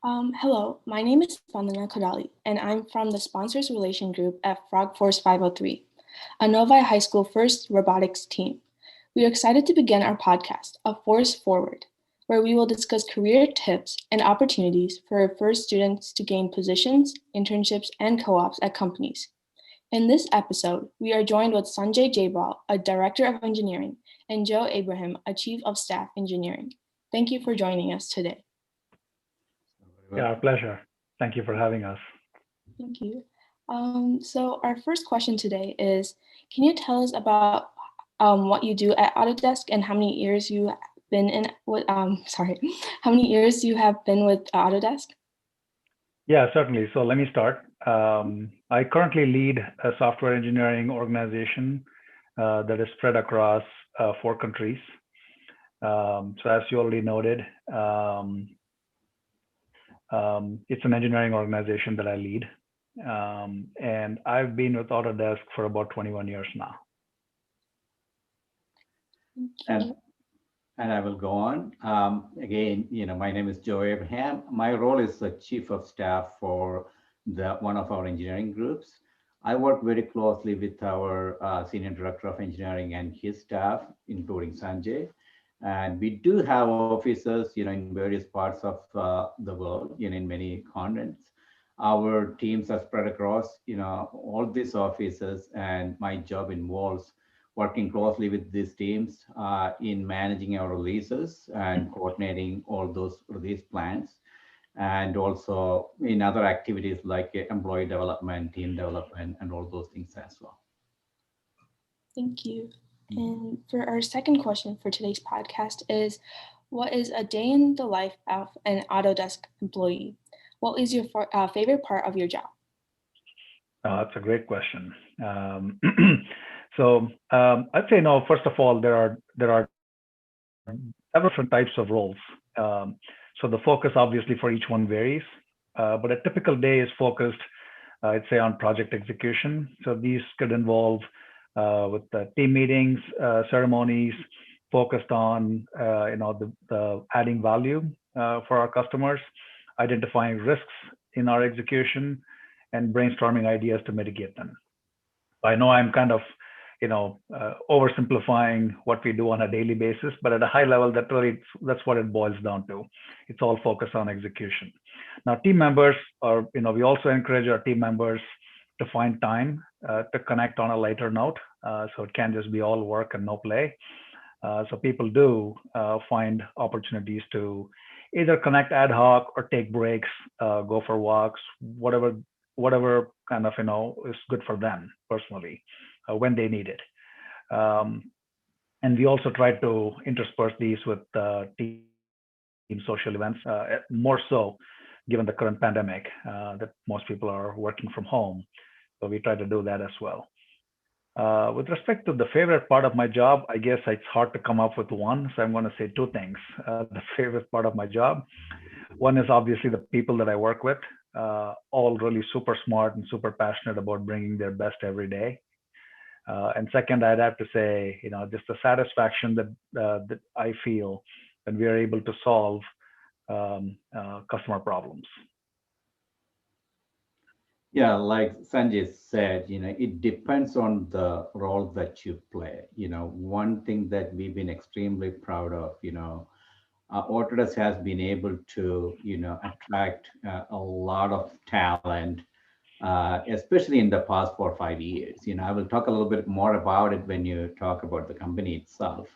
Hello, my name is Vandana Kodali, and I'm from the Sponsors Relation Group at Frog Force 503, a Novi High School first robotics team. We are excited to begin our podcast, A Force Forward, where we will discuss career tips and opportunities for our first students to gain positions, internships, and co-ops at companies. In this episode, we are joined with Sanjay Jabal, a Director of Engineering, and Joe Abraham, a Chief of Staff Engineering. Thank you for joining us today. Yeah, our pleasure. Thank you for having us. Thank you. So our first question today is, can you tell us about what you do at Autodesk and how many years you have been in with, sorry, how many years you have been with Autodesk? Yeah, certainly. So let me start. I currently lead a software engineering organization that is spread across 4 countries. So as you already noted, it's an engineering organization that I lead. And I've been with Autodesk for about 21 years now. Thank And you. and I will go on. Again, my name is Joe Abraham. My role is the chief of staff for the one of our engineering groups. I work very closely with our senior director of engineering and his staff, including Sanjay. And we do have offices, in various parts of the world, in many continents. Our teams are spread across, all these offices, and my job involves working closely with these teams in managing our releases and coordinating all those release plans, and also in other activities like employee development, team development, and all those things as well. Thank you. And for our second question for today's podcast is, what is a day in the life of an Autodesk employee? What is your favorite part of your job? That's a great question. I'd say no. First of all, there are several different types of roles. So the focus obviously for each one varies, but a typical day is focused, I'd say, on project execution. So these could involve with the team meetings, ceremonies, focused on the adding value for our customers, identifying risks in our execution, and brainstorming ideas to mitigate them. I know I'm kind of, oversimplifying what we do on a daily basis, but at a high level, that's what it boils down to. It's all focused on execution. Now, team members are, we also encourage our team members to find time to connect on a lighter note. So it can't just be all work and no play. So people do find opportunities to either connect ad hoc or take breaks, go for walks, whatever kind of is good for them personally when they need it. Um, and we also try to intersperse these with team social events, more so given the current pandemic that most people are working from home. So we try to do that as well. With respect to the favorite part of my job, I guess it's hard to come up with one. So I'm going to say two things. The favorite part of my job, one is obviously the people that I work with, all really super smart and super passionate about bringing their best every day. And second, I'd have to say, just the satisfaction that I feel when we are able to solve customer problems. Yeah, like Sanjay said, it depends on the role that you play. One thing that we've been extremely proud of, Autodesk has been able to, attract a lot of talent, especially in the past 4 or 5 years. I will talk a little bit more about it when you talk about the company itself.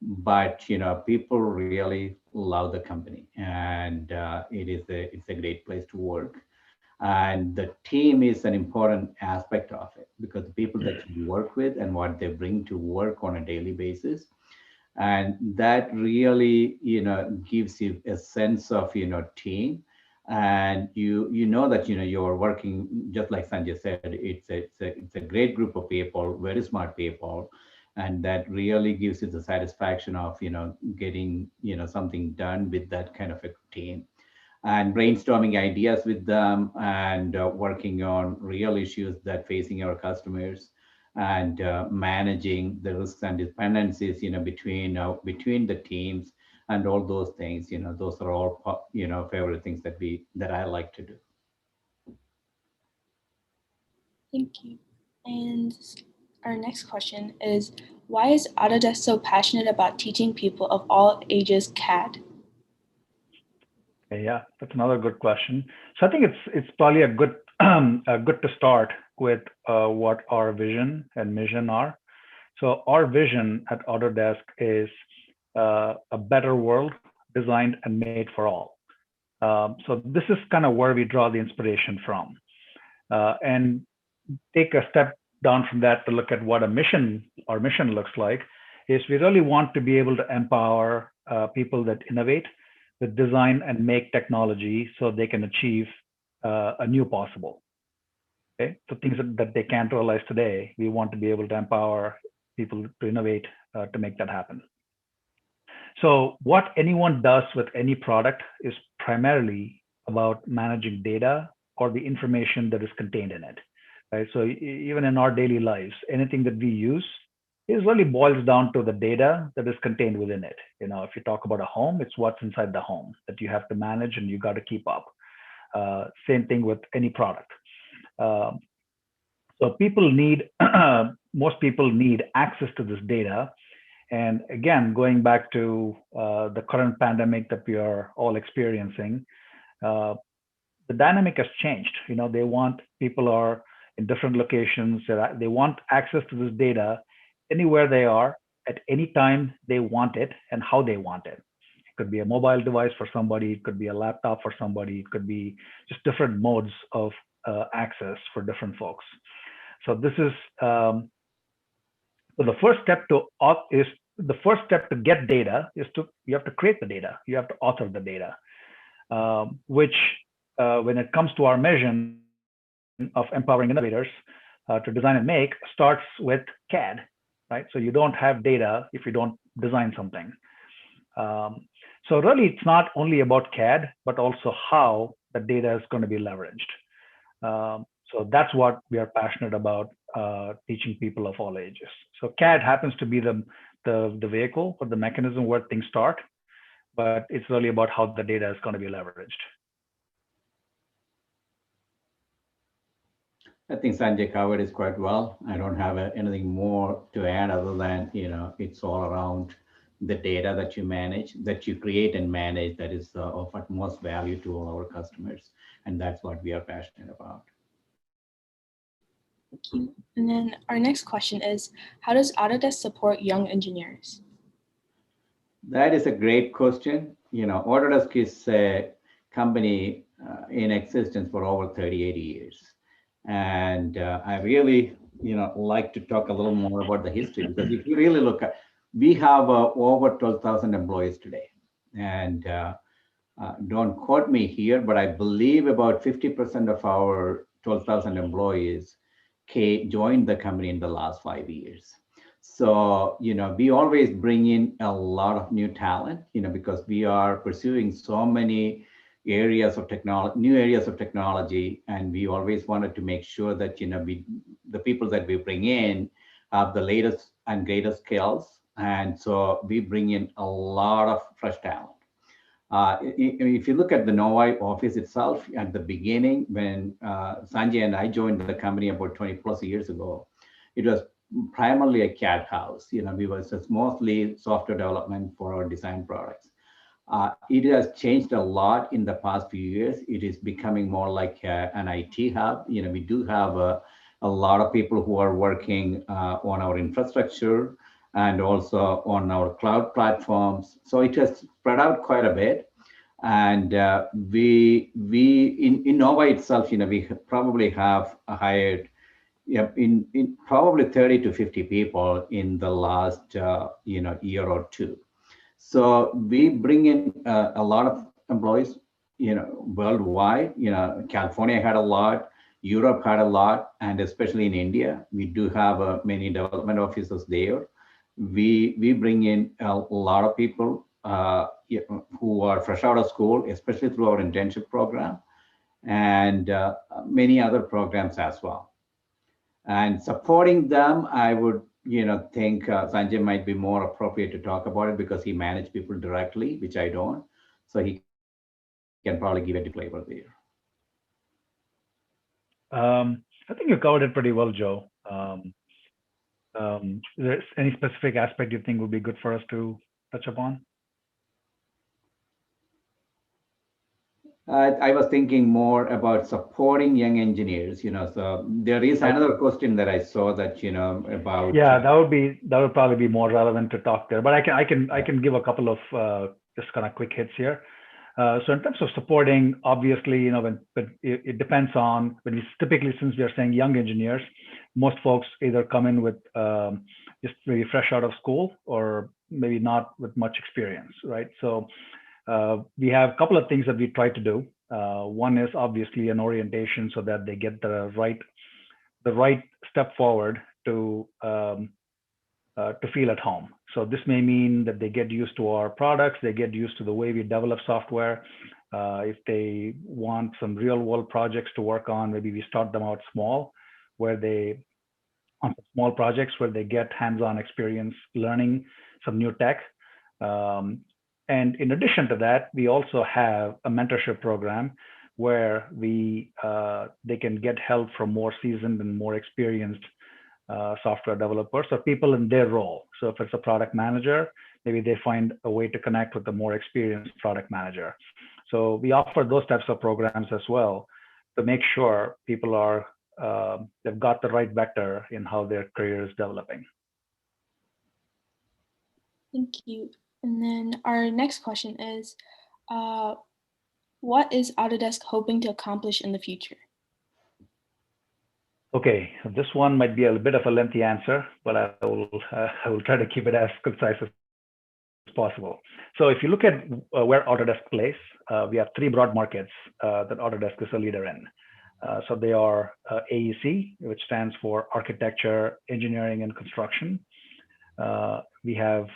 But people really love the company, and it's a great place to work. And the team is an important aspect of it because the people that you work with and what they bring to work on a daily basis, and that really gives you a sense of team. And you know that you're working just like Sanjay said. It's a great group of people, very smart people, and that really gives you the satisfaction of getting something done with that kind of a team, and brainstorming ideas with them, and working on real issues that facing our customers, and managing the risks and dependencies between the teams, and all those things. Those are all favorite things that I like to do. Thank you. And our next question is, why is Autodesk so passionate about teaching people of all ages CAD? Okay, yeah, that's another good question. So I think it's probably a good good to start with what our vision and mission are. So our vision at Autodesk is a better world designed and made for all. So this is kind of where we draw the inspiration from, and take a step down from that to look at what our mission looks like. Is we really want to be able to empower people that innovate with design and make technology so they can achieve a new possible. Okay, so things that they can't realize today, we want to be able to empower people to innovate to make that happen. So what anyone does with any product is primarily about managing data or the information that is contained in it, right? So even in our daily lives, anything that we use is really boils down to the data that is contained within it. If you talk about a home, it's what's inside the home that you have to manage and you got to keep up. Same thing with any product. Um, so people need, most people need access to this data. And again, going back to the current pandemic that we are all experiencing, uh, the dynamic has changed. They want people are in different locations. They want access to this data anywhere they are at any time they want it and how they want it. It could be a mobile device for somebody. It could be a laptop for somebody. It could be just different modes of access for different folks. So this is so the first step to get data is you have to create the data. You have to author the data, which when it comes to our mission of empowering innovators to design and make starts with CAD, right? So you don't have data if you don't design something. Um, so really, it's not only about CAD, but also how the data is going to be leveraged. So that's what we are passionate about, teaching people of all ages. So CAD happens to be the vehicle or the mechanism where things start, but it's really about how the data is going to be leveraged. I think Sanjay covered it quite well. I don't have anything more to add other than, it's all around the data that you manage, that you create and manage, that is of utmost value to all our customers. And that's what we are passionate about. Thank you. And then our next question is, how does Autodesk support young engineers? That is a great question. Autodesk is a company in existence for over 38 years. And I really, like to talk a little more about the history, because if you really look at, we have over 12,000 employees today. And don't quote me here, but I believe about 50% of our 12,000 employees joined the company in the last 5 years. So, we always bring in a lot of new talent, because we are pursuing so many areas of technology, new areas of technology. And we always wanted to make sure that, the people that we bring in have the latest and greatest skills. And so we bring in a lot of fresh talent. If you look at the Novi office itself, at the beginning, when Sanjay and I joined the company about 20 plus years ago, it was primarily a CAD house. We were just mostly software development for our design products. It has changed a lot in the past few years. It is becoming more like an IT hub. We do have a lot of people who are working on our infrastructure and also on our cloud platforms. So it has spread out quite a bit. And we in Nova itself, we probably have hired in probably 30 to 50 people in the last year or two. So we bring in a lot of employees, worldwide. California had a lot, Europe had a lot, and especially in India, we do have many development offices there. We bring in a lot of people who are fresh out of school, especially through our internship program, and many other programs as well. And supporting them, I would think Sanjay might be more appropriate to talk about it because he managed people directly, which I don't. So he can probably give a different flavor there. I think you covered it pretty well, Joe. Is there any specific aspect you think would be good for us to touch upon? I was thinking more about supporting young engineers. So there is another question that I saw that about. Yeah, that would probably be more relevant to talk there. But I can give a couple of just kind of quick hits here. So in terms of supporting, obviously, but it depends on when we typically, since we are saying young engineers, most folks either come in with just maybe fresh out of school or maybe not with much experience, right? So we have a couple of things that we try to do. One is obviously an orientation so that they get the right step forward to feel at home. So this may mean that they get used to our products, they get used to the way we develop software. If they want some real world projects to work on, maybe we start them out small, where they on small projects where they get hands-on experience learning some new tech. Um, and in addition to that, we also have a mentorship program where they can get help from more seasoned and more experienced software developers or people in their role. So if it's a product manager, maybe they find a way to connect with a more experienced product manager. So we offer those types of programs as well to make sure people they've got the right vector in how their career is developing. Thank you. And then our next question is, uh, what is Autodesk hoping to accomplish in the future? Okay, so this one might be a bit of a lengthy answer, but I will try to keep it as concise as possible. So if you look at where Autodesk plays, we have three broad markets that Autodesk is a leader in. So they are AEC, which stands for architecture, engineering, and construction. We have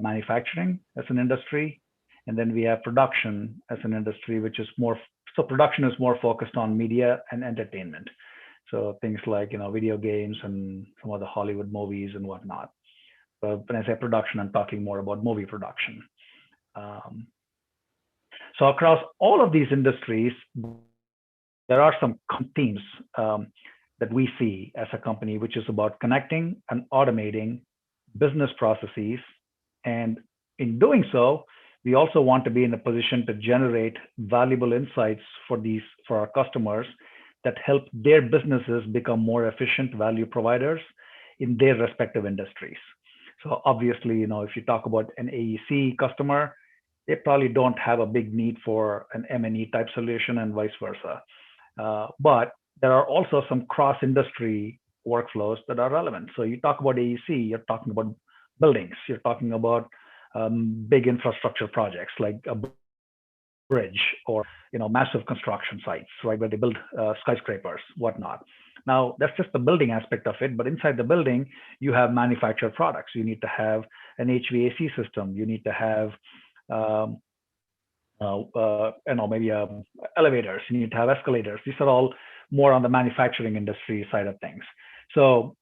manufacturing as an industry, and then we have production as an industry, which is more, so production is more focused on media and entertainment. So things like, video games and some of the Hollywood movies and whatnot. But when I say production, I'm talking more about movie production. Um, so across all of these industries, there are some common themes that we see as a company, which is about connecting and automating business processes. And in doing so, we also want to be in a position to generate valuable insights for our customers that help their businesses become more efficient value providers in their respective industries. So obviously, if you talk about an AEC customer, they probably don't have a big need for an M&E type solution and vice versa. But there are also some cross-industry workflows that are relevant. So you talk about AEC, you're talking about buildings, you're talking about big infrastructure projects like a bridge or massive construction sites, right, where they build skyscrapers, whatnot. Now that's just the building aspect of it, but inside the building you have manufactured products. You need to have an HVAC system. You need to have um, maybe elevators. You need to have escalators. These are all more on the manufacturing industry side of things. So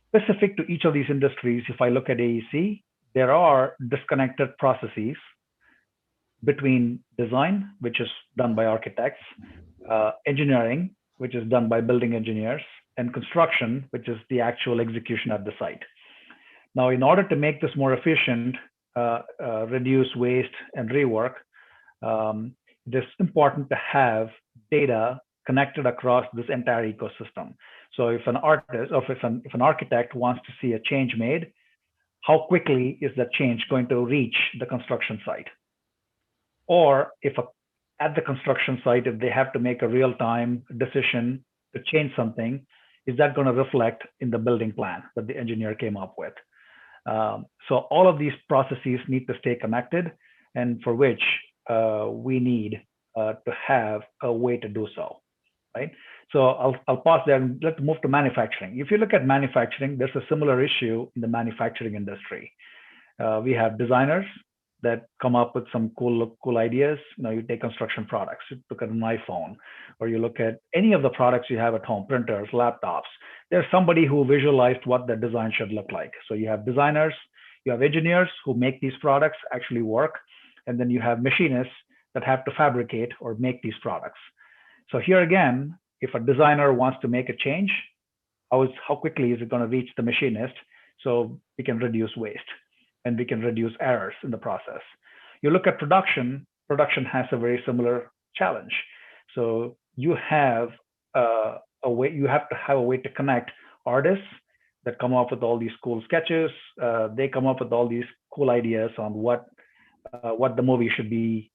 specific to each of these industries, if I look at AEC, there are disconnected processes between design, which is done by architects, engineering, which is done by building engineers, and construction, which is the actual execution at the site. Now, in order to make this more efficient, reduce waste and rework, it is important to have data connected across this entire ecosystem. So if an artist or if an architect wants to see a change made, how quickly is that change going to reach the construction site? Or at the construction site, if they have to make a real-time decision to change something, is that going to reflect in the building plan that the engineer came up with? So all of these processes need to stay connected, and for which we need to have a way to do so, right? So I'll pause there and let's move to manufacturing. If you look at manufacturing, there's a similar issue in the manufacturing industry. We have designers, that come up with some cool ideas. You take construction products, you look at an iPhone, or you look at any of the products you have at home, printers, laptops. There's somebody who visualized what the design should look like. So you have designers, you have engineers who make these products actually work, and then you have machinists that have to fabricate or make these products. So here again, if a designer wants to make a change, how quickly is it going to reach the machinist so we can reduce waste and we can reduce errors in the process. You look at production has a very similar challenge. So you have to have a way to connect artists that come up with all these cool sketches. They come up with all these cool ideas on what the movie should be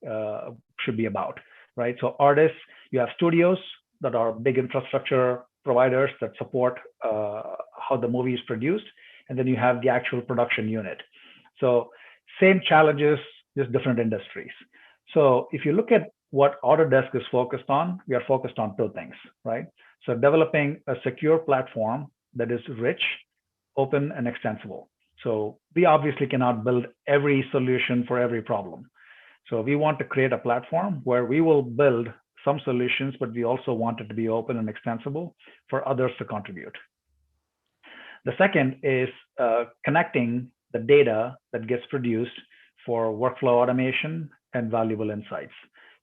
about, right? So artists, you have studios that are big infrastructure providers that support how the movie is produced, and then you have the actual production unit. So same challenges, just different industries. So if you look at what Autodesk is focused on, we are focused on two things, right? So developing a secure platform that is rich, open, and extensible. So we obviously cannot build every solution for every problem. So we want to create a platform where we will build some solutions, but we also want it to be open and extensible for others to contribute. The second is connecting the data that gets produced for workflow automation and valuable insights.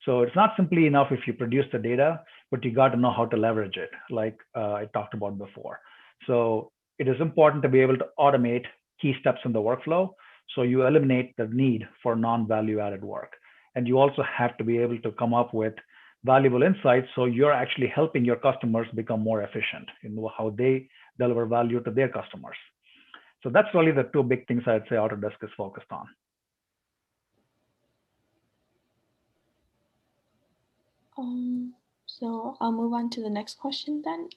So it's not simply enough if you produce the data, but you got to know how to leverage it, like I talked about before. So it is important to be able to automate key steps in the workflow, so you eliminate the need for non-value added work. And you also have to be able to come up with valuable insights, so you're actually helping your customers become more efficient in how they deliver value to their customers. So that's really the two big things I'd say Autodesk is focused on. So I'll move on to the next question then.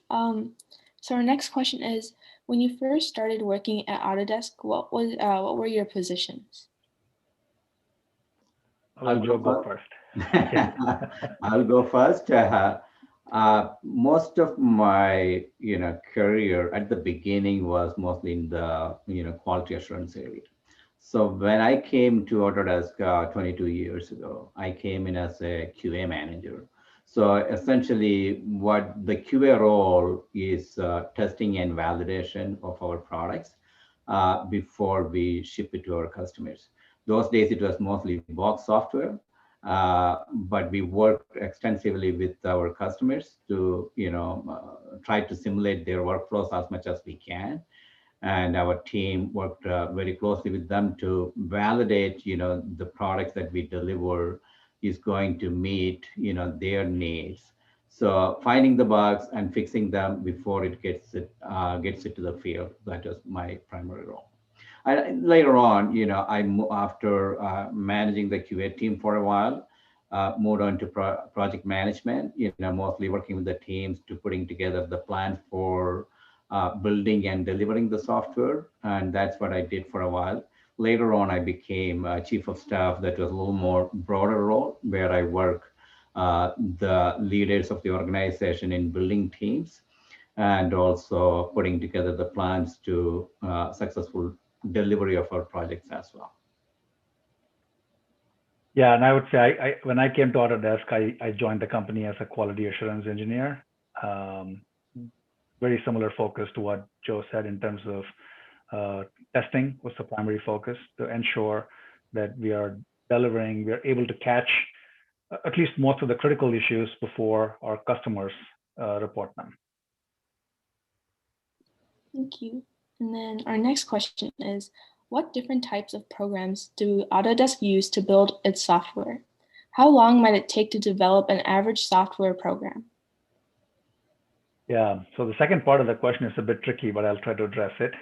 So our next question is, when you first started working at Autodesk, what were your positions? I'll go first. I'll go first. Most of my career at the beginning was mostly in the quality assurance area. So when I came to Autodesk 22 years ago, I came in as a QA manager. So essentially, what the QA role is testing and validation of our products before we ship it to our customers. Those days, it was mostly box software, but we worked extensively with our customers to try to simulate their workflows as much as we can. And our team worked very closely with them to validate the products that we deliver is going to meet their needs. So finding the bugs and fixing them before it gets it to the field, that was my primary role. Later on, after managing the QA team for a while, moved on to project management, mostly working with the teams to putting together the plan for building and delivering the software. And that's what I did for a while. Later on, I became chief of staff. That was a little more broader role where I work the leaders of the organization in building teams and also putting together the plans to successful delivery of our projects as well. Yeah, and I would say when I came to Autodesk, I joined the company as a quality assurance engineer. Very similar focus to what Joe said in terms of testing was the primary focus to ensure that we are able to catch at least most of the critical issues before our customers report them. Thank you. And then our next question is, what different types of programs do Autodesk use to build its software? How long might it take to develop an average software program? Yeah, so the second part of the question is a bit tricky, but I'll try to address it.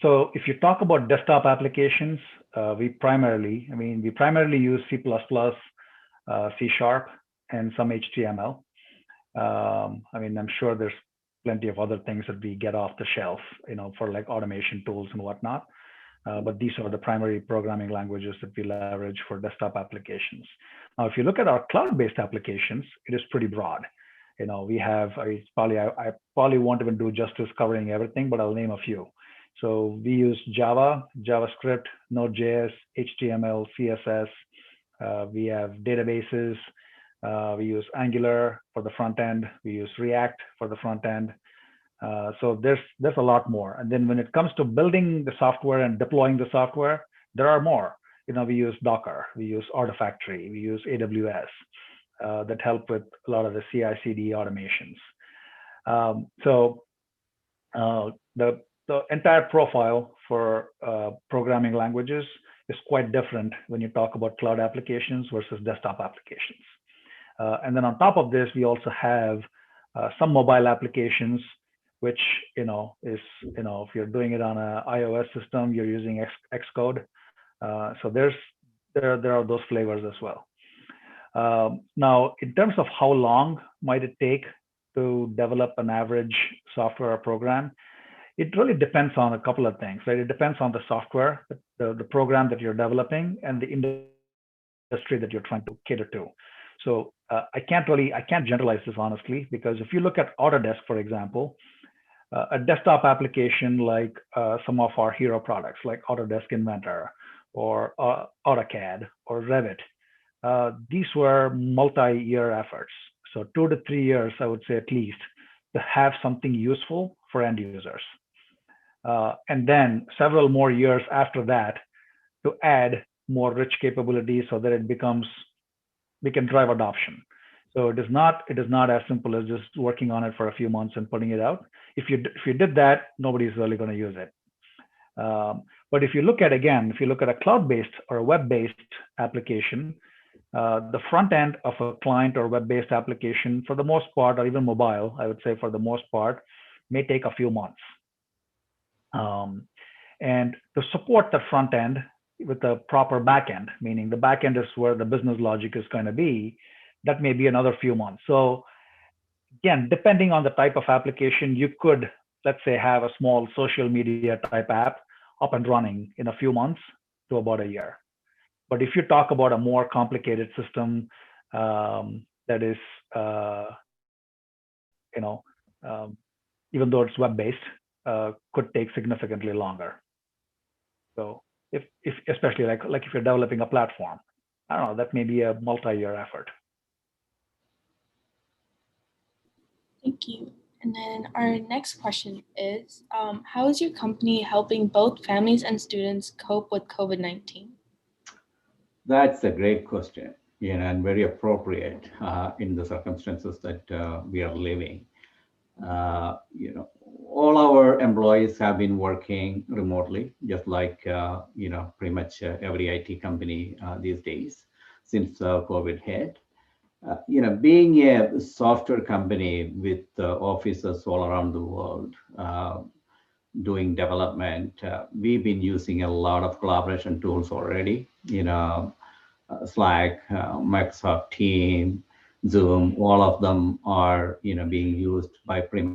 So if you talk about desktop applications, we primarily use C++, C#, and some HTML. I'm sure there's plenty of other things that we get off the shelf, for like automation tools and whatnot. But these are the primary programming languages that we leverage for desktop applications. Now, if you look at our cloud-based applications, it is pretty broad. We have, I probably won't even do justice covering everything, but I'll name a few. So we use Java, JavaScript, Node.js, HTML, CSS. We have databases. We use Angular for the front end. We use React for the front end. So there's a lot more. And then when it comes to building the software and deploying the software, there are more. We use Docker, we use Artifactory, we use AWS that help with a lot of the CI/CD automations. So the entire profile for programming languages is quite different when you talk about cloud applications versus desktop applications. And then on top of this, we also have some mobile applications, which is if you're doing it on an iOS system, you're using Xcode. So there are those flavors as well. Now, in terms of how long might it take to develop an average software or program, it really depends on a couple of things, right? It depends on the software, the program that you're developing, and the industry that you're trying to cater to. So I can't generalize this honestly, because if you look at Autodesk, for example, a desktop application like some of our hero products like Autodesk Inventor or AutoCAD or Revit, these were multi-year efforts. So 2 to 3 years, I would say at least, to have something useful for end users. And then several more years after that to add more rich capabilities so that we can drive adoption. So it is not as simple as just working on it for a few months and putting it out. If you did that, nobody's really going to use it. But if you look at a cloud-based or a web-based application, the front end of a client or web-based application, for the most part, or even mobile, I would say for the most part, may take a few months. And to support the front end with the proper back end, meaning the back end is where the business logic is going to be, that may be another few months. So again, depending on the type of application, you could, let's say, have a small social media type app up and running in a few months to about a year. But if you talk about a more complicated system that is, even though it's web-based, could take significantly longer. So if especially like if you're developing a platform, I don't know, that may be a multi-year effort. Thank you. And then our next question is, how is your company helping both families and students cope with COVID-19? That's a great question, and very appropriate in the circumstances that we are living. All our employees have been working remotely, just like pretty much every IT company these days since COVID hit. Being a software company with offices all around the world doing development, we've been using a lot of collaboration tools already. Slack, Microsoft Teams, Zoom, all of them are being used by pretty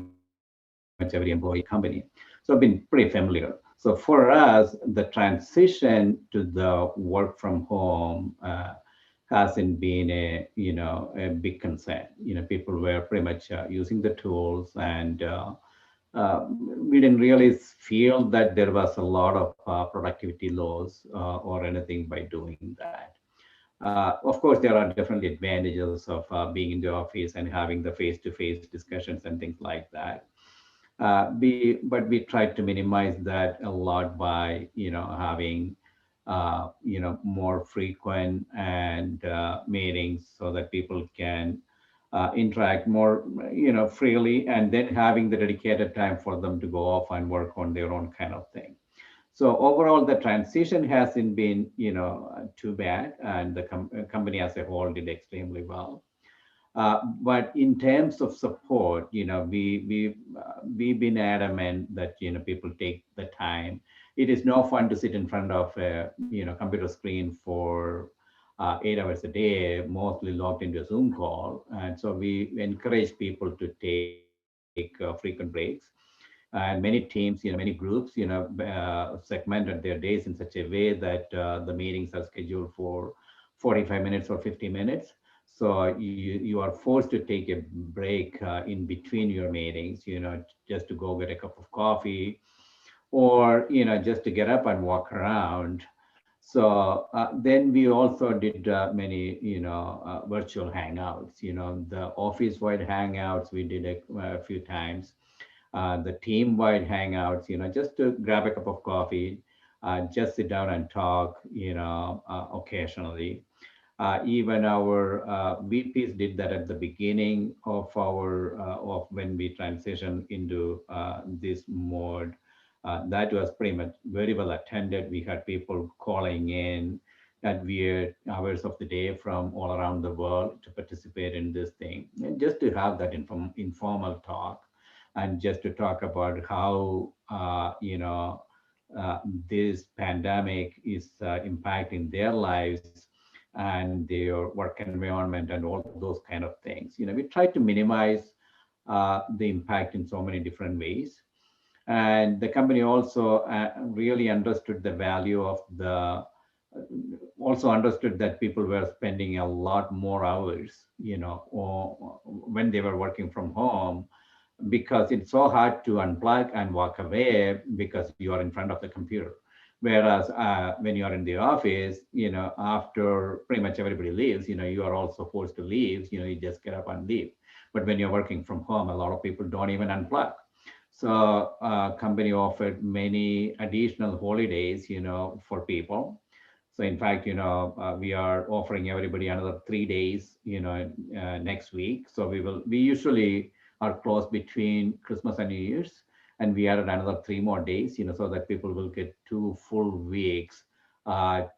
much every employee company. So I've been pretty familiar. So for us, the transition to the work from home hasn't been a big concern. People were pretty much using the tools, and we didn't really feel that there was a lot of productivity loss or anything by doing that. Of course, there are definitely advantages of being in the office and having the face-to-face discussions and things like that. But we tried to minimize that a lot by having more frequent and meetings so that people can interact more freely, and then having the dedicated time for them to go off and work on their own kind of thing. So overall, the transition hasn't been too bad, and the company as a whole did extremely well. But in terms of support, we've been adamant that people take the time. It is no fun to sit in front of a computer screen for 8 hours a day, mostly logged into a Zoom call. And so we encourage people to take frequent breaks. And many teams, many groups, segmented their days in such a way that the meetings are scheduled for 45 minutes or 50 minutes. So you are forced to take a break in between your meetings, just to go get a cup of coffee or just to get up and walk around. So then we also did many virtual hangouts. The office wide hangouts we did a few times. The team wide hangouts, just to grab a cup of coffee, just sit down and talk, occasionally. Even our VPs did that at the beginning of our of when we transitioned into this mode. That was pretty much very well attended. We had people calling in at weird hours of the day from all around the world to participate in this thing, and just to have that informal talk, and just to talk about how this pandemic is impacting their lives and their work environment and all those kind of things. We try to minimize the impact in so many different ways. And the company also really understood the value of also understood that people were spending a lot more hours, or when they were working from home, because it's so hard to unplug and walk away because you are in front of the computer. Whereas when you are in the office, after pretty much everybody leaves, you are also forced to leave, you just get up and leave. But when you're working from home, a lot of people don't even unplug. So company offered many additional holidays, for people. So in fact, we are offering everybody another 3 days, next week. So we usually are closed between Christmas and New Year's, and we added another 3 more days, so that people will get 2 full weeks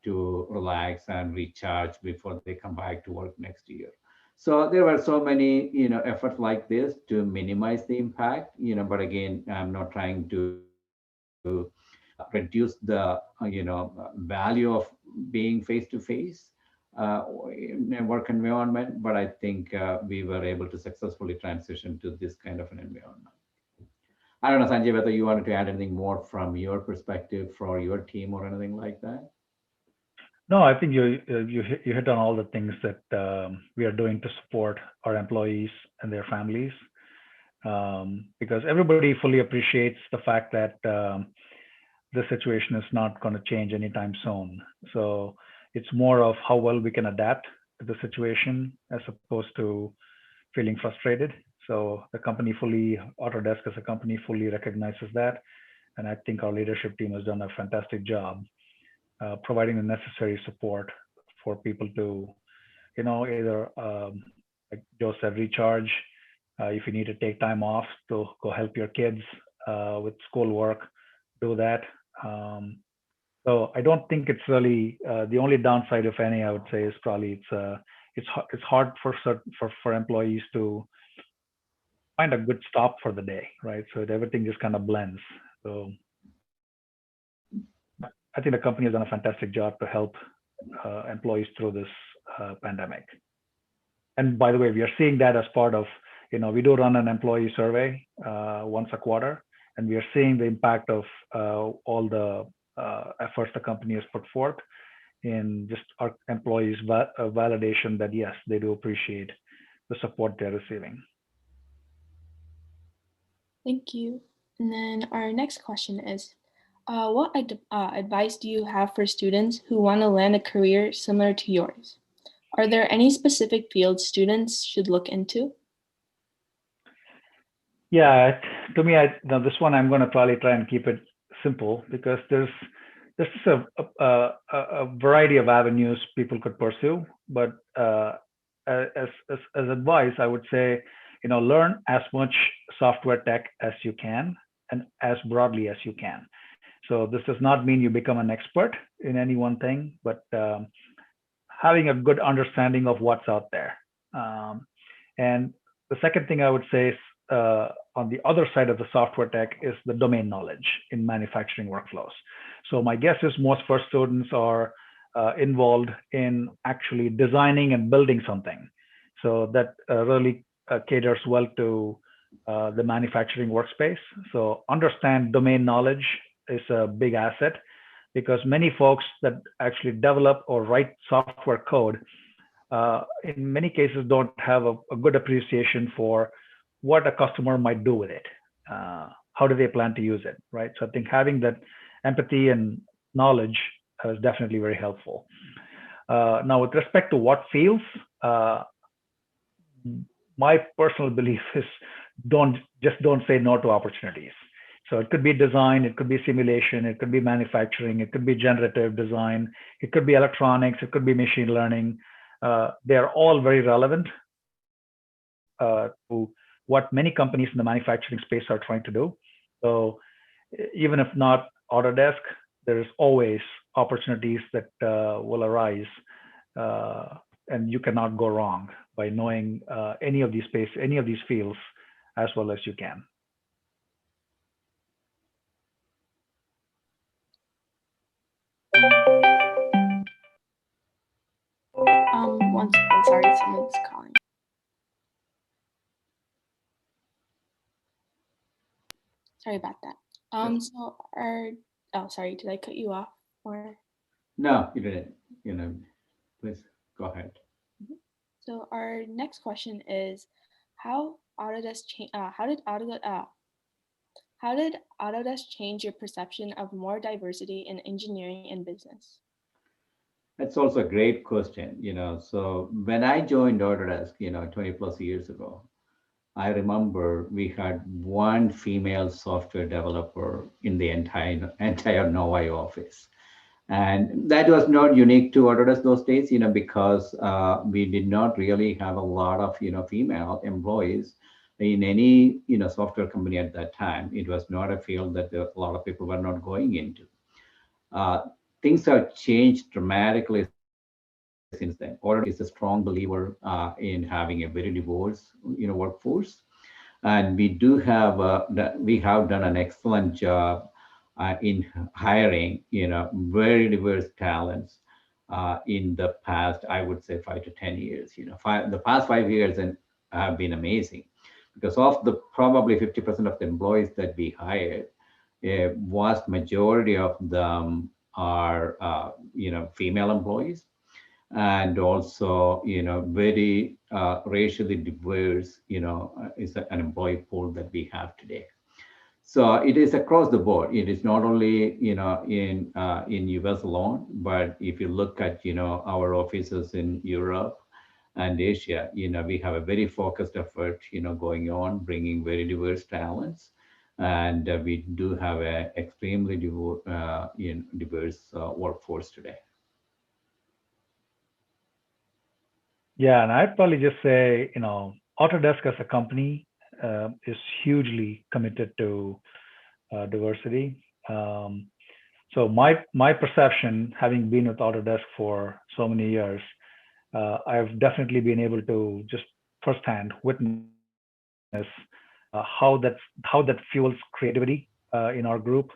to relax and recharge before they come back to work next year. So there were so many, efforts like this to minimize the impact, but again, I'm not trying to reduce the, value of being face to face in a work environment, but I think we were able to successfully transition to this kind of an environment. I don't know, Sanjay, whether you wanted to add anything more from your perspective for your team or anything like that. No, I think you hit on all the things that we are doing to support our employees and their families, because everybody fully appreciates the fact that the situation is not going to change anytime soon. So it's more of how well we can adapt to the situation as opposed to feeling frustrated. So the company fully, Autodesk as a company fully recognizes that. And I think our leadership team has done a fantastic job providing the necessary support for people to, either, like Joe said, recharge. If you need to take time off to go help your kids with schoolwork, do that. So I don't think it's really the only downside, if any, I would say is probably it's hard for employees to find a good stop for the day, right? So everything just kind of blends. So I think the company has done a fantastic job to help employees through this pandemic. And by the way, we are seeing that as part of, we do run an employee survey once a quarter, and we are seeing the impact of all the efforts the company has put forth in just our employees' validation that yes, they do appreciate the support they're receiving. Thank you. And then our next question is, what advice do you have for students who want to land a career similar to yours? Are there any specific fields students should look into? Yeah, to me, now this one I'm going to probably try and keep it simple because there's just a variety of avenues people could pursue. But as advice, I would say, learn as much software tech as you can and as broadly as you can. So this does not mean you become an expert in any one thing, but having a good understanding of what's out there. And the second thing I would say is on the other side of the software tech is the domain knowledge in manufacturing workflows. So my guess is most first students are involved in actually designing and building something. So that really caters well to the manufacturing workspace. So understand domain knowledge is a big asset because many folks that actually develop or write software code in many cases don't have a good appreciation for what a customer might do with it, how do they plan to use it, right? So I think having that empathy and knowledge is definitely very helpful. Now, with respect to what fields, uh, my personal belief is don't say no to opportunities. So it could be design, it could be simulation, it could be manufacturing, it could be generative design, it could be electronics, it could be machine learning. They are all very relevant to what many companies in the manufacturing space are trying to do. So even if not Autodesk, there's always opportunities that will arise, uh, and you cannot go wrong by knowing any of these fields as well as you can. One second. Sorry, someone's calling. Sorry about that. Yes. So our oh, sorry, did I cut you off? Or No, you didn't. Please go ahead. Mhm. So our next question is, how Autodesk how did Autodesk change your perception of more diversity in engineering and business? That's also a great question. So when I joined Autodesk, 20 plus years ago, I remember we had one female software developer in the entire Novi office. And that was not unique to Autodesk those days, because we did not really have a lot of, female employees in any, software company at that time. It was not a field that a lot of people were not going into. Uh, Things have changed dramatically since then. Autodesk is a strong believer in having a very diverse, workforce, and we have done an excellent job in hiring, very diverse talents in the past, I would say 5 to 10 years. The past 5 years and have been amazing because of the probably 50% of the employees that we hired, a vast majority of them are, female employees, and also, very racially diverse, is an employee pool that we have today. So it is across the board. It is not only, in US alone, but if you look at, our offices in Europe and Asia, we have a very focused effort, going on, bringing very diverse talents. And we do have a extremely diverse workforce today. Yeah, and I'd probably just say, Autodesk as a company is hugely committed to diversity. Um, so my perception, having been with Autodesk for so many years, I've definitely been able to just firsthand witness how that fuels creativity in our group,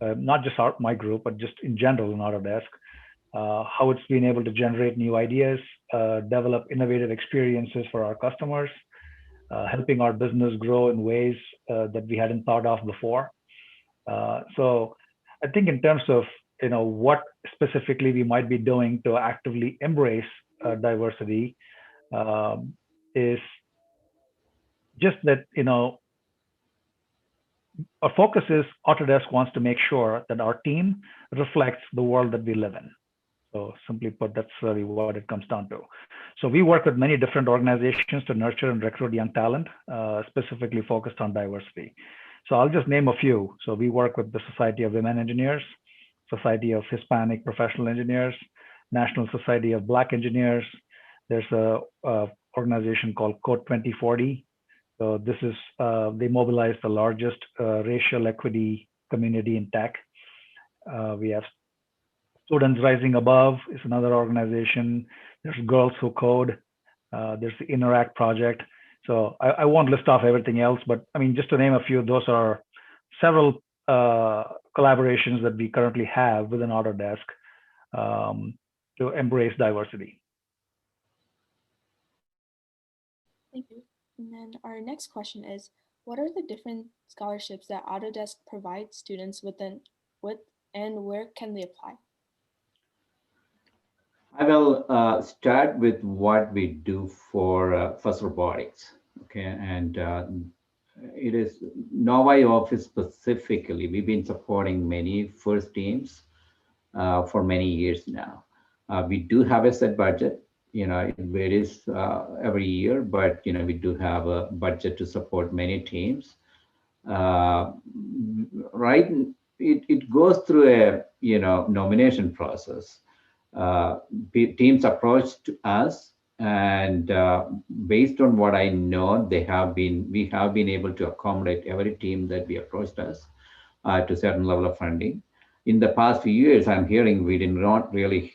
not just my group, but just in general in Autodesk. How it's been able to generate new ideas, develop innovative experiences for our customers, helping our business grow in ways that we hadn't thought of before. So I think in terms of what specifically we might be doing to actively embrace diversity, um, is just that our focus is Autodesk wants to make sure that our team reflects the world that we live in. So simply put, that's really what it comes down to. So we work with many different organizations to nurture and recruit young talent, specifically focused on diversity. So I'll just name a few. So we work with the Society of Women Engineers, Society of Hispanic Professional Engineers, National Society of Black Engineers. There's a organization called Code 2040. So this is they mobilize the largest racial equity community in tech. We have Students Rising Above is another organization. There's Girls Who Code. There's the Interact Project. So I won't list off everything else, but I mean, just to name a few, those are several collaborations that we currently have within Autodesk um, to embrace diversity. Thank you. And then our next question is, what are the different scholarships that Autodesk provides students with and where can they apply? I will start with what we do for first robotics. Okay, and it is Novi office specifically. We've been supporting many first teams for many years now. We do have a set budget. It varies every year, but we do have a budget to support many teams. Uh, right, it goes through a nomination process. uh, Teams approached us, and based on what I know, we have been able to accommodate every team that we approached us to a certain level of funding. In the past few years, I'm hearing we did not really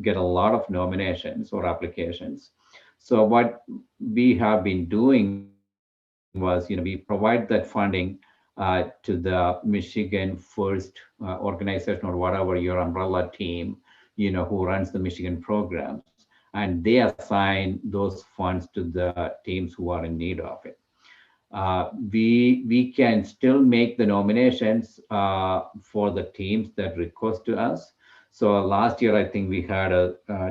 get a lot of nominations or applications. So what we have been doing was, we provide that funding to the Michigan First organization, or whatever your umbrella team, who runs the Michigan programs, and they assign those funds to the teams who are in need of it. We can still make the nominations for the teams that request to us. So last year, I think we had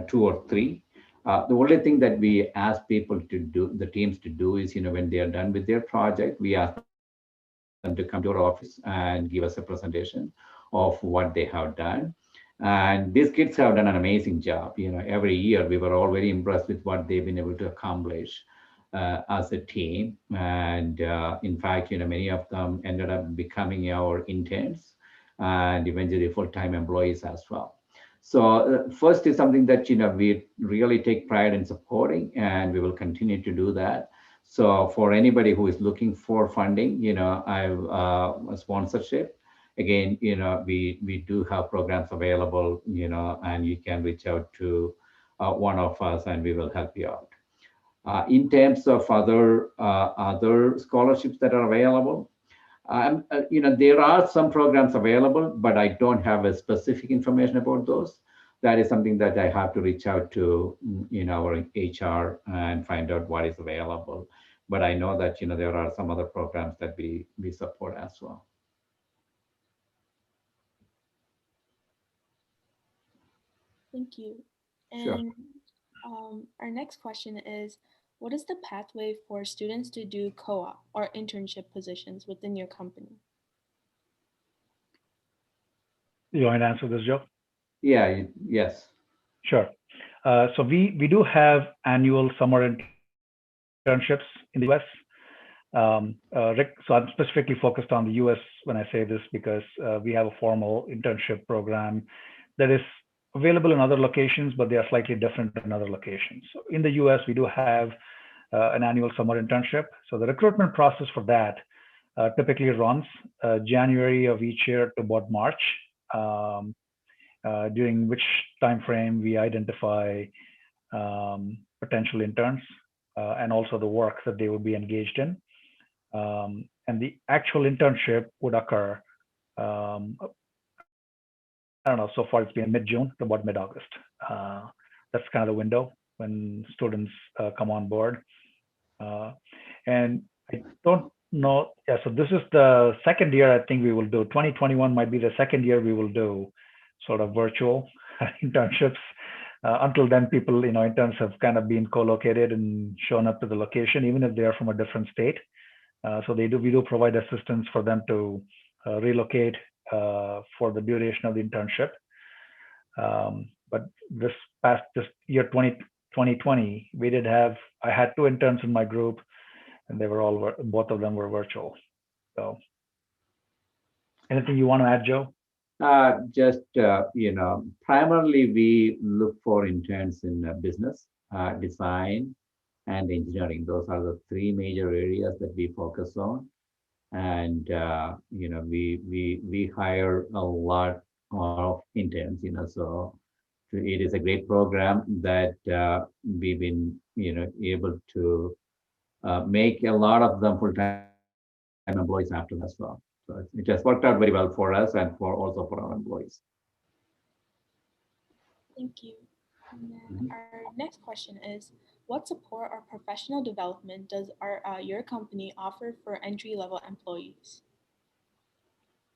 two or three. The only thing that we ask people to do, the teams to do, is when they are done with their project, we ask them to come to our office and give us a presentation of what they have done. And these kids have done an amazing job. Every year we were all very impressed with what they've been able to accomplish as a team. And in fact, many of them ended up becoming our interns and eventually full-time employees as well. So first is something that we really take pride in supporting, and we will continue to do that. So for anybody who is looking for funding, I've a sponsorship. Again, we do have programs available, and you can reach out to one of us, and we will help you out. In terms of other scholarships that are available, there are some programs available, but I don't have a specific information about those. That is something that I have to reach out to our HR and find out what is available. But I know that there are some other programs that we support as well. Thank you. Sure. And our next question is, what is the pathway for students to do co-op or internship positions within your company? You want to answer this, Joe? Yeah. Yes. Sure. So we do have annual summer internships in the U.S. Rick, so I'm specifically focused on the U.S. when I say this, because we have a formal internship program that is available in other locations, but they are slightly different in other locations. So in the U.S., we do have an annual summer internship. So the recruitment process for that typically runs January of each year to about March, during which time frame we identify potential interns and also the work that they would be engaged in. And the actual internship would occur, I don't know, so far it's been mid-June to about mid-August. That's kind of the window when students come on board. And I don't know, yeah, so this is the second year I think we will do. 2021 might be the second year we will do sort of virtual internships. Until then, people, interns have kind of been co-located and shown up to the location, even if they are from a different state. So we do provide assistance for them to relocate for the duration of the internship. But this year, 2020, I had two interns in my group, and both of them were virtual. So anything you want to add, Joe? Just, primarily we look for interns in business, design, and engineering. Those are the three major areas that we focus on. And, we hire a lot of interns, so it is a great program that we've been, able to make a lot of them full-time employees after that as well. So it has worked out very well for us and also for our employees. Thank you. And then Mhm. our next question is, what support or professional development does your company offer for entry-level employees?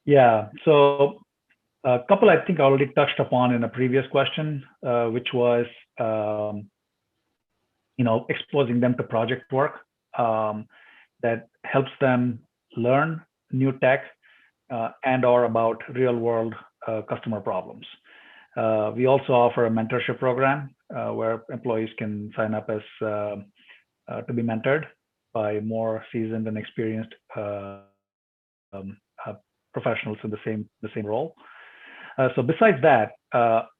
Yeah. So a couple I think I already touched upon in a previous question, which was exposing them to project work. Um, that helps them learn new tech and or about real world customer problems. We also offer a mentorship program where employees can sign up as to be mentored by more seasoned and experienced professionals in the same role. So besides that,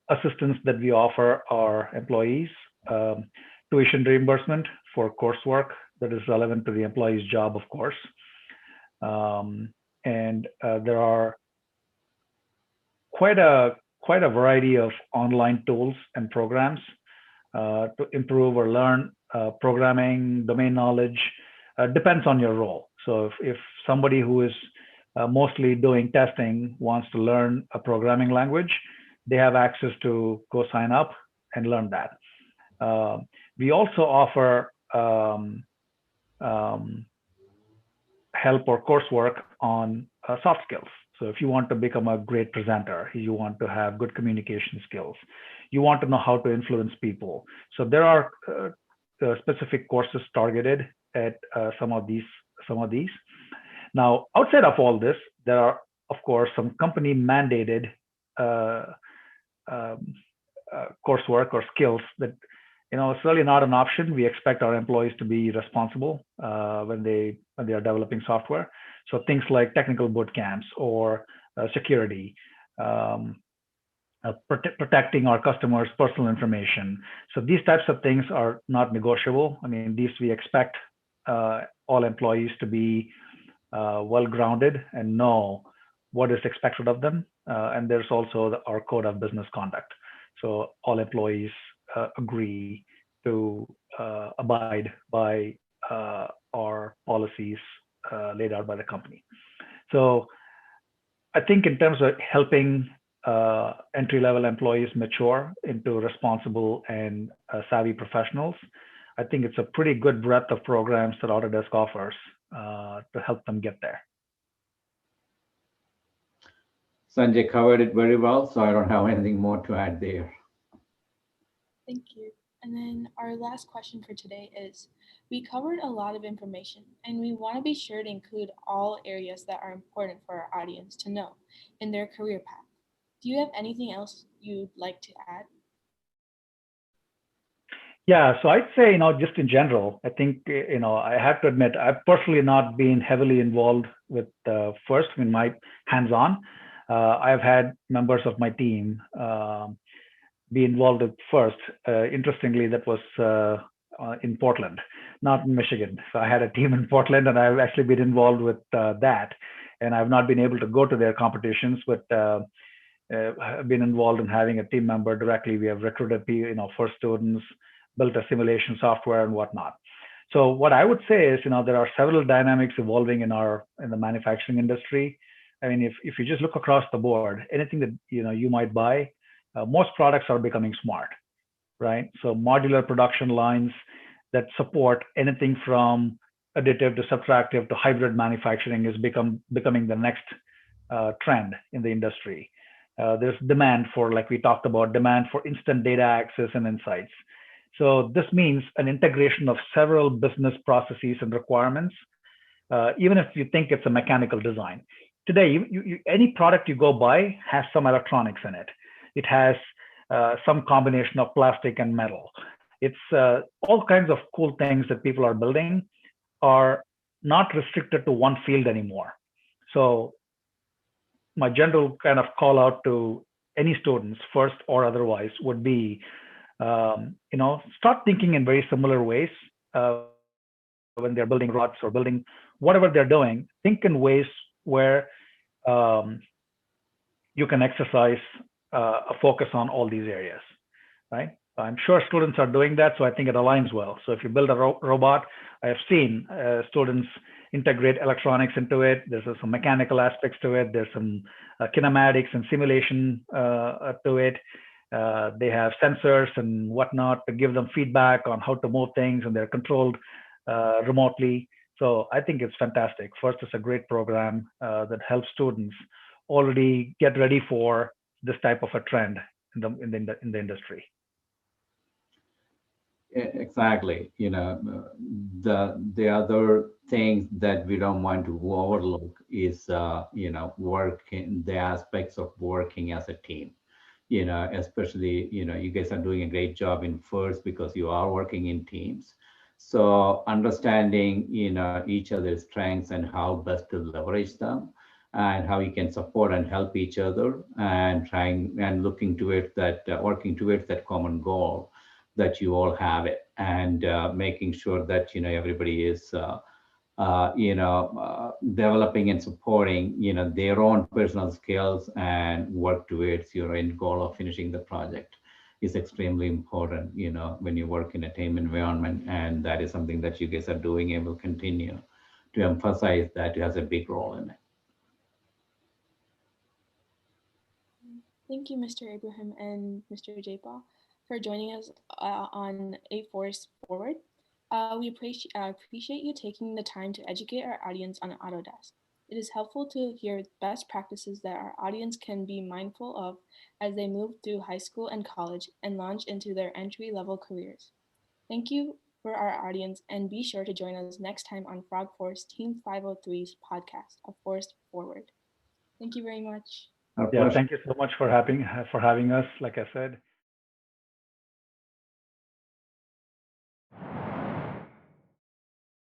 assistance that we offer our employees, um, tuition reimbursement for coursework that is relevant to the employee's job, of course. And there are quite a quite a variety of online tools and programs to improve or learn programming, domain knowledge. Depends on your role. So if somebody who is mostly doing testing wants to learn a programming language, they have access to go sign up and learn that. Uh, we also offer um, help or coursework on soft skills. So if you want to become a great presenter, you want to have good communication skills, you want to know how to influence people. So there are specific courses targeted at some of these. Now, outside of all this, there are of course some company mandated uh, um, coursework or skills that it's really not an option. We expect our employees to be responsible when they are developing software. So things like technical boot camps or security, um, protecting our customers' personal information. So these types of things are not negotiable. I mean, these we expect all employees to be well grounded and know what is expected of them. And there's also our code of business conduct. So all employees agree to abide by our policies laid out by the company. So I think in terms of helping entry level employees mature into responsible and savvy professionals, I think it's a pretty good breadth of programs that Autodesk offers to help them get there. Sanjay covered it very well, so I don't have anything more to add there. Thank you. And then our last question for today is, we covered a lot of information and we want to be sure to include all areas that are important for our audience to know in their career path. Do you have anything else you'd like to add? Yeah, so I'd say, just in general, I think, I have to admit, I've personally not been heavily involved with first in my hands-on. I've had members of my team be involved with first. Interestingly, that was in Portland, not in Michigan. So I had a team in Portland, and I've actually been involved with that. And I've not been able to go to their competitions, but have been involved in having a team member directly. We have recruited, first students, built a simulation software and whatnot. So what I would say is, there are several dynamics evolving in the manufacturing industry. I mean, if you just look across the board, anything that you might buy, most products are becoming smart, right? So modular production lines that support anything from additive to subtractive to hybrid manufacturing is becoming the next trend in the industry. There's demand for, like we talked about, demand for instant data access and insights. So this means an integration of several business processes and requirements, even if you think it's a mechanical design. Today, any product you go buy has some electronics in it. It has some combination of plastic and metal. It's all kinds of cool things that people are building are not restricted to one field anymore. So my general kind of call out to any students, first or otherwise, would be, start thinking in very similar ways when they're building robots or building whatever they're doing. Think in ways where um, you can exercise a focus on all these areas, right? I'm sure students are doing that, so I think it aligns well. So if you build a robot, I have seen students integrate electronics into it. There's some mechanical aspects to it. There's some kinematics and simulation to it. They have sensors and whatnot to give them feedback on how to move things, and they're controlled remotely. So I think it's fantastic. First, it's a great program that helps students already get ready for this type of a trend in the industry. Exactly. The other thing that we don't want to overlook is working the aspects of working as a team. Especially, you guys are doing a great job in first because you are working in teams. So understanding, each other's strengths and how best to leverage them and how you can support and help each other and trying and looking to it that working towards that common goal that you all have it and making sure that, everybody is developing and supporting, their own personal skills and work towards your end goal of finishing the project is extremely important, when you work in a team environment. And that is something that you guys are doing and will continue to emphasize that it has a big role in it. Thank you, Mr. Abraham and Mr. Jaypaul, for joining us on A Force Forward. We appreciate you taking the time to educate our audience on Autodesk. It is helpful to hear best practices that our audience can be mindful of as they move through high school and college and launch into their entry-level careers. Thank you for our audience, and be sure to join us next time on Frog Force Team 503's podcast, A Force Forward. Thank you very much. Our Yeah, pleasure. thank you so much for having us. Like I said,